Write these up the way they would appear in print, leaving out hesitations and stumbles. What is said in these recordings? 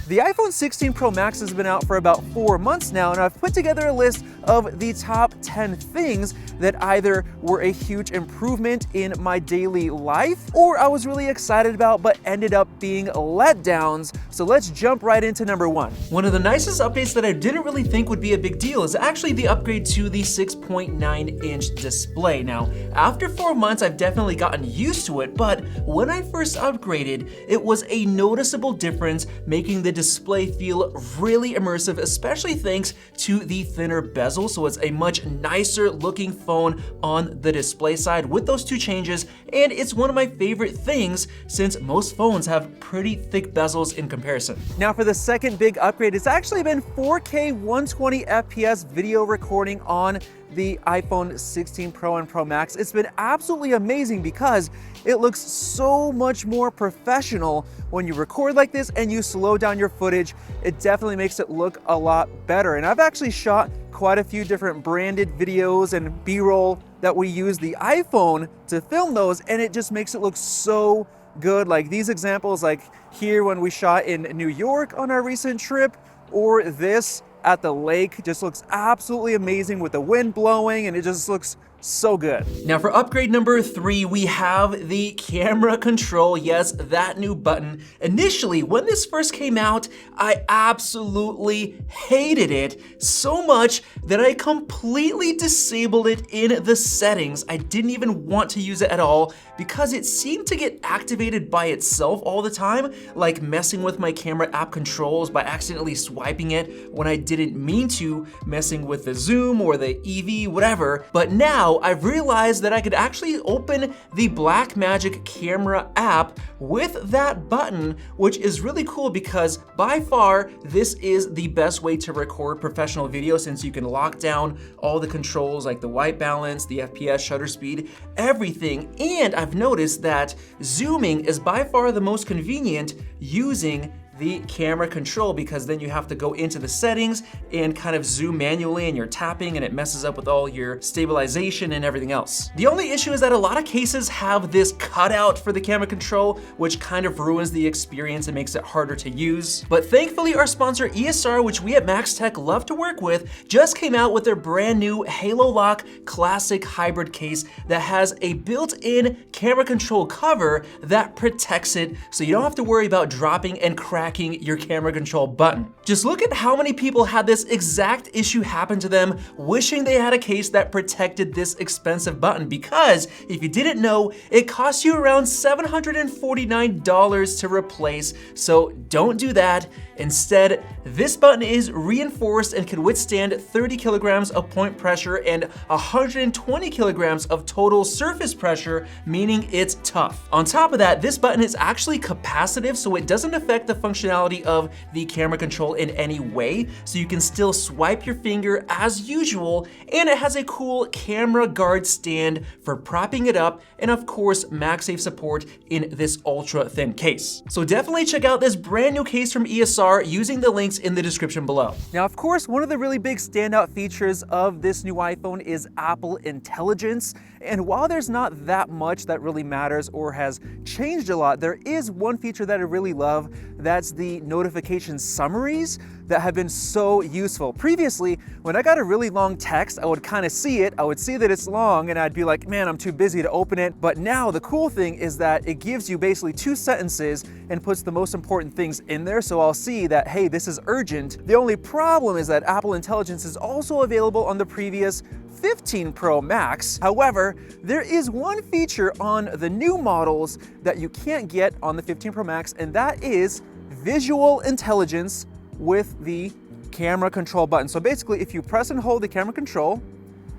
The iPhone 16 Pro Max has been out for about 4 months now, and I've put together a list of the top 10 things that either were a huge improvement in my daily life or I was really excited about but ended up being letdowns. So let's jump right into number 1. One of the nicest updates that I didn't really think would be a big deal is actually the upgrade to the 6.9-inch display. Now, after 4 months, I've definitely gotten used to it, but when I first upgraded, it was a noticeable difference, making the display feel really immersive, especially thanks to the thinner bezel. So it's a much nicer looking phone on the display side with those two changes, and it's one of my favorite things since most phones have pretty thick bezels in comparison. Now for the second big upgrade, it's actually been 4K 120 FPS video recording on the iPhone 16 Pro and Pro Max. It's been absolutely amazing because it looks so much more professional when you record like this and you slow down your footage. It definitely makes it look a lot better. And I've actually shot quite a few different branded videos and B-roll that we use the iPhone to film those, and it just makes it look so good. Like these examples, like here when we shot in New York on our recent trip, or this at the lake, just looks absolutely amazing with the wind blowing, and it just looks so good. Now for upgrade number 3, we have the camera control. Yes, that new button. Initially, when this first came out, I absolutely hated it so much that I completely disabled it in the settings. I didn't even want to use it at all because it seemed to get activated by itself all the time, like messing with my camera app controls by accidentally swiping it when I didn't mean to, messing with the zoom or the EV, whatever. But now I've realized that I could actually open the Blackmagic camera app with that button, which is really cool because by far this is the best way to record professional video, since you can lock down all the controls like the white balance, the FPS, shutter speed, everything. And I've noticed that zooming is by far the most convenient using the camera control, because then you have to go into the settings and kind of zoom manually and you're tapping and it messes up with all your stabilization and everything else. The only issue is that a lot of cases have this cutout for the camera control, which kind of ruins the experience and makes it harder to use. But thankfully our sponsor ESR, which we at Max Tech love to work with, just came out with their brand new Halo Lock Classic Hybrid case that has a built-in camera control cover that protects it, so you don't have to worry about dropping and cracking your camera control button. Just look at how many people had this exact issue happen to them, wishing they had a case that protected this expensive button, because if you didn't know, it costs you around $749 to replace, so don't do that. Instead, this button is reinforced and can withstand 30 kilograms of point pressure and 120 kilograms of total surface pressure, meaning it's tough. On top of that, this button is actually capacitive, so it doesn't affect the functionality of the camera control in any way, so you can still swipe your finger as usual, and it has a cool camera guard stand for propping it up, and of course, MagSafe support in this ultra thin case. So definitely check out this brand new case from ESR using the links in the description below. Now, of course, one of the really big standout features of this new iPhone is Apple Intelligence. And while there's not that much that really matters or has changed a lot, there is one feature that I really love. That's the notification summaries that have been so useful. Previously, when I got a really long text, I would kind of see it. I would see that it's long and I'd be like, man, I'm too busy to open it. But now the cool thing is that it gives you basically 2 sentences and puts the most important things in there. So I'll see that, hey, this is urgent. The only problem is that Apple Intelligence is also available on the previous 15 Pro Max. However, there is one feature on the new models that you can't get on the 15 Pro Max, and that is visual intelligence with the camera control button. So basically, if you press and hold the camera control,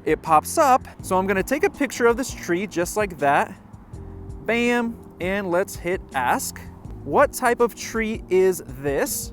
it pops up. So I'm gonna take a picture of this tree just like that. Bam, and let's hit ask. What type of tree is this?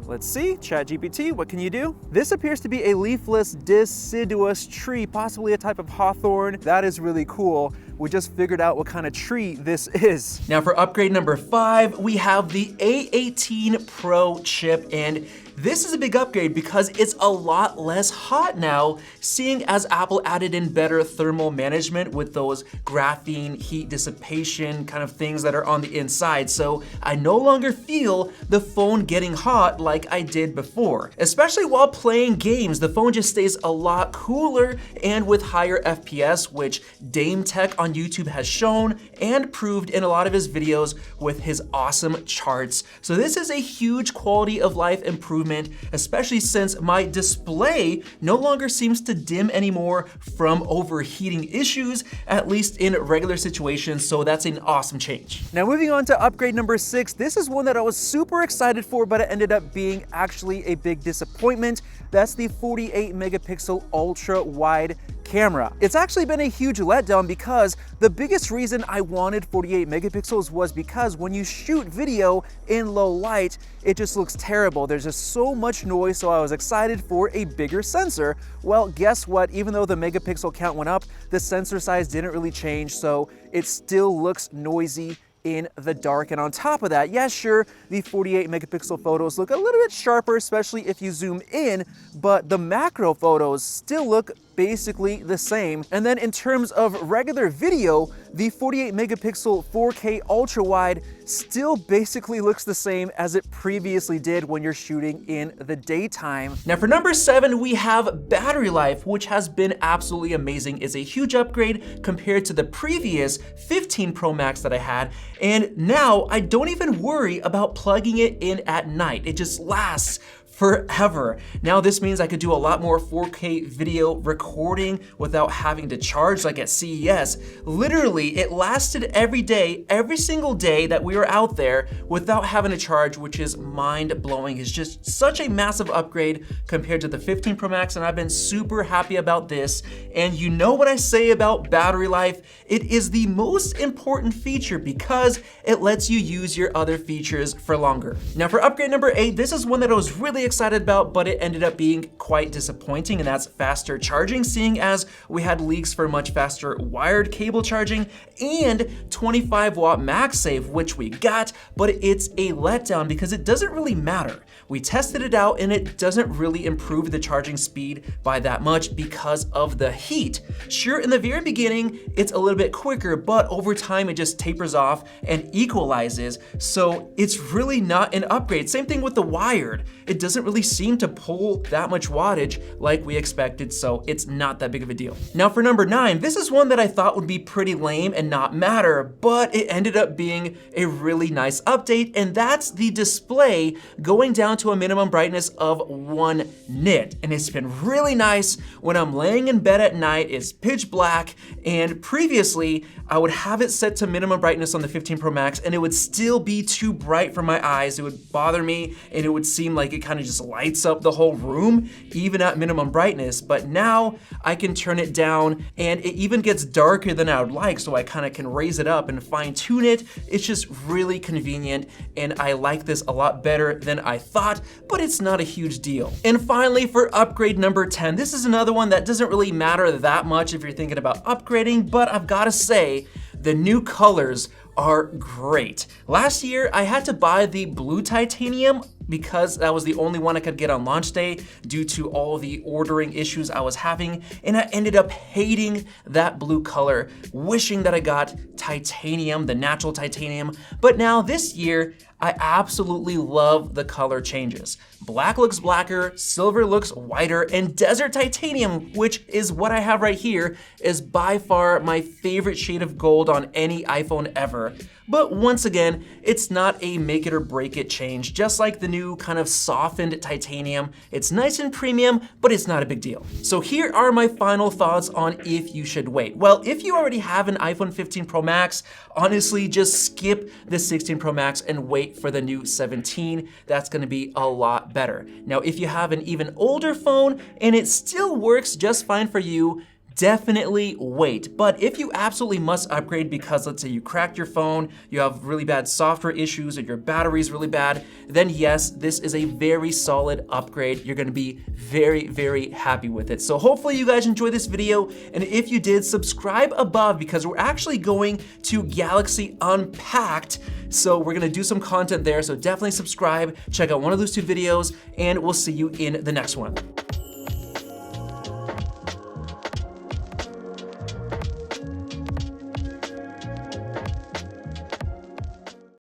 Let's see, ChatGPT, what can you do? This appears to be a leafless deciduous tree, possibly a type of hawthorn. That is really cool. we just figured out what kind of tree this is. Now for upgrade number 5, we have the A18 Pro chip, and this is a big upgrade because it's a lot less hot now, seeing as Apple added in better thermal management with those graphene heat dissipation kind of things that are on the inside. So I no longer feel the phone getting hot like I did before. Especially while playing games, the phone just stays a lot cooler and with higher FPS, which Dame Tech on YouTube has shown and proved in a lot of his videos with his awesome charts. So this is a huge quality of life improvement, especially since my display no longer seems to dim anymore from overheating issues, at least in regular situations, so that's an awesome change. Now moving on to upgrade number 6, this is one that I was super excited for, but it ended up being actually a big disappointment. That's the 48 megapixel ultra wide camera. It's actually been a huge letdown because the biggest reason I wanted 48 megapixels was because when you shoot video in low light, it just looks terrible. There's just so much noise, so I was excited for a bigger sensor. Well, guess what? Even though the megapixel count went up, the sensor size didn't really change, so it still looks noisy in the dark. And on top of that, yeah, sure, the 48 megapixel photos look a little bit sharper, especially if you zoom in, but the macro photos still look basically the same. And then in terms of regular video, the 48 megapixel 4K ultra wide still basically looks the same as it previously did when you're shooting in the daytime. Now for number 7, we have battery life, which has been absolutely amazing. It's a huge upgrade compared to the previous 15 Pro Max that I had. And now I don't even worry about plugging it in at night. It just lasts forever. Now this means I could do a lot more 4K video recording without having to charge like at CES. Literally, it lasted every day, every single day that we were out there without having to charge, which is mind-blowing. It's just such a massive upgrade compared to the 15 Pro Max, and I've been super happy about this. And you know what I say about battery life? It is the most important feature because it lets you use your other features for longer. Now for upgrade number 8, this is one that I was really excited about, but it ended up being quite disappointing, and that's faster charging, seeing as we had leaks for much faster wired cable charging and 25 watt MagSafe, which we got, but it's a letdown because it doesn't really matter. We tested it out and it doesn't really improve the charging speed by that much because of the heat. Sure, in the very beginning, it's a little bit quicker, but over time it just tapers off and equalizes, so it's really not an upgrade. Same thing with the wired. It doesn't really seem to pull that much wattage like we expected, so it's not that big of a deal. Now for number 9, this is one that I thought would be pretty lame and not matter, but it ended up being a really nice update, and that's the display going down to a minimum brightness of 1 nit. And it's been really nice when I'm laying in bed at night, it's pitch black, and previously I would have it set to minimum brightness on the 15 Pro Max and it would still be too bright for my eyes. It would bother me and it would seem like it kind of just lights up the whole room, even at minimum brightness. But now I can turn it down and it even gets darker than I would like, so I kind of can raise it up and fine tune it. It's just really convenient and I like this a lot better than I thought, but it's not a huge deal. And finally, for upgrade number 10, this is another one that doesn't really matter that much if you're thinking about upgrading, but I've got to say, the new colors are great. Last year, I had to buy the blue titanium because that was the only one I could get on launch day due to all the ordering issues I was having, and I ended up hating that blue color, wishing that I got titanium, the natural titanium. But now this year, I absolutely love the color changes. Black looks blacker, silver looks whiter, and desert titanium, which is what I have right here, is by far my favorite shade of gold on any iPhone ever. But once again, it's not a make it or break it change. Just like the new kind of softened titanium, it's nice and premium, but it's not a big deal. So here are my final thoughts on if you should wait. Well, if you already have an iPhone 15 Pro Max, honestly, just skip the 16 Pro Max and wait for the new 17. That's gonna be a lot better. Now, if you have an even older phone and it still works just fine for you, definitely wait. But if you absolutely must upgrade because let's say you cracked your phone, you have really bad software issues, or your battery's really bad, then yes, this is a very solid upgrade. You're gonna be very, very happy with it. So hopefully you guys enjoyed this video, and if you did, subscribe above because we're actually going to Galaxy Unpacked. So we're gonna do some content there, so definitely subscribe, check out one of those 2 videos, and we'll see you in the next one.